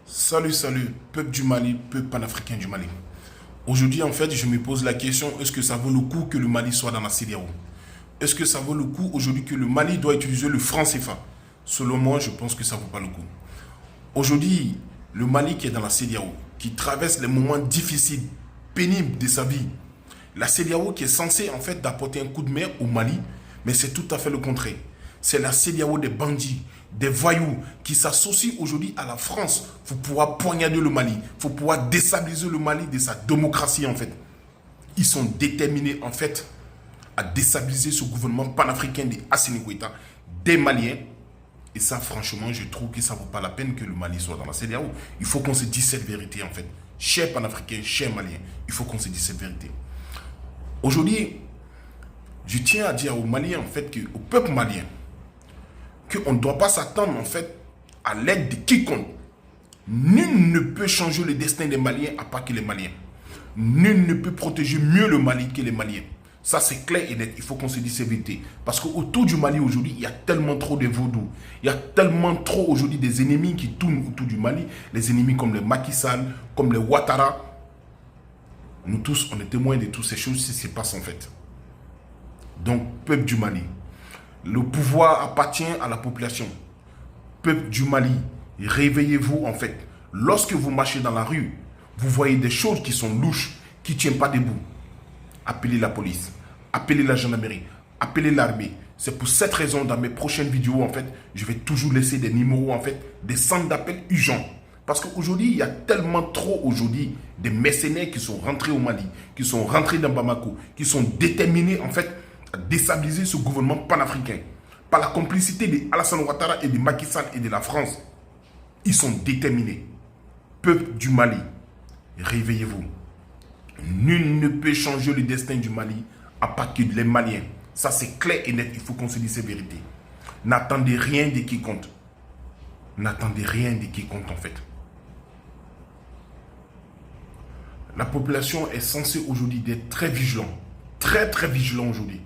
Salut, peuple du Mali, peuple panafricain du Mali. Aujourd'hui, en fait, je me pose la question, est-ce que ça vaut le coup que le Mali soit dans la CEDEAO? Est-ce que ça vaut le coup aujourd'hui que le Mali doit utiliser le franc CFA? Selon moi, je pense que ça ne vaut pas le coup. Aujourd'hui, le Mali qui est dans la CEDEAO, qui traverse les moments difficiles, pénibles de sa vie, la CEDEAO qui est censée en fait d'apporter un coup de main au Mali, mais c'est tout à fait le contraire. C'est la CEDEAO des bandits, des voyous qui s'associent aujourd'hui à la France pour pouvoir poignarder le Mali, pour pouvoir déstabiliser le Mali de sa démocratie en fait. Ils sont déterminés en fait à déstabiliser ce gouvernement panafricain des Assimi Goïta, des Maliens. Et ça, franchement, je trouve que ça ne vaut pas la peine que le Mali soit dans la CEDEAO. Il faut qu'on se dise cette vérité en fait. Chers panafricains, chers Maliens, il faut qu'on se dise cette vérité. Aujourd'hui, je tiens à dire aux Maliens en fait, au peuple malien, qu'on ne doit pas s'attendre en fait à l'aide de quiconque. Nul ne peut changer le destin des Maliens à part que les Maliens. Nul ne peut protéger mieux le Mali que les Maliens. Ça c'est clair et net, il faut qu'on se dise cette vérité. Parce qu'autour du Mali aujourd'hui, il y a tellement trop de vaudous. Il y a tellement trop aujourd'hui des ennemis qui tournent autour du Mali. Les ennemis comme les Macky Sall, comme les Ouattara. Nous tous, on est témoins de toutes ces choses qui se passent en fait. Donc, peuple du Mali, le pouvoir appartient à la population. Peuple du Mali, réveillez-vous en fait. Lorsque vous marchez dans la rue, vous voyez des choses qui sont louches, qui ne tiennent pas debout. Appelez la police, appelez la gendarmerie, appelez l'armée. C'est pour cette raison, dans mes prochaines vidéos, en fait, je vais toujours laisser des numéros, en fait, des centres d'appel urgents. Parce qu'aujourd'hui, il y a tellement trop, aujourd'hui, des mercenaires qui sont rentrés au Mali, qui sont rentrés dans Bamako, qui sont déterminés, en fait, à déstabiliser ce gouvernement panafricain. Par la complicité d'Alassane Ouattara et de Macky Sall et de la France, ils sont déterminés. Peuple du Mali, réveillez-vous. Nul ne peut changer le destin du Mali à part que les Maliens. Ça, c'est clair et net. Il faut qu'on se dise ces vérités. N'attendez rien de quiconque. N'attendez rien de quiconque, en fait. La population est censée aujourd'hui être très vigilant. Très vigilant aujourd'hui.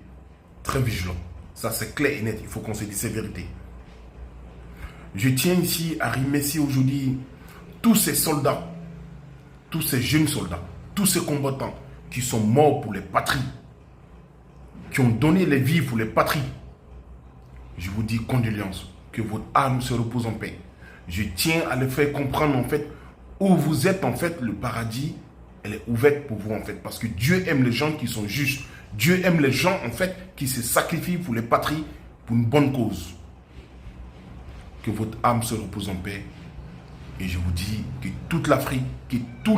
Très vigilant. Ça, c'est clair et net. Il faut qu'on se dise ces vérités. Je tiens ici à remercier aujourd'hui tous ces soldats, tous ces jeunes soldats, tous ces combattants qui sont morts pour les patries, qui ont donné les vies pour les patries. Je vous dis condoléances, que votre âme se repose en paix. Je tiens à le faire comprendre en fait, où vous êtes en fait, le paradis, elle est ouverte pour vous en fait. Parce que Dieu aime les gens qui sont justes. Dieu aime les gens en fait, qui se sacrifient pour les patries, pour une bonne cause. Que votre âme se repose en paix. Et je vous dis que toute l'Afrique, que tous les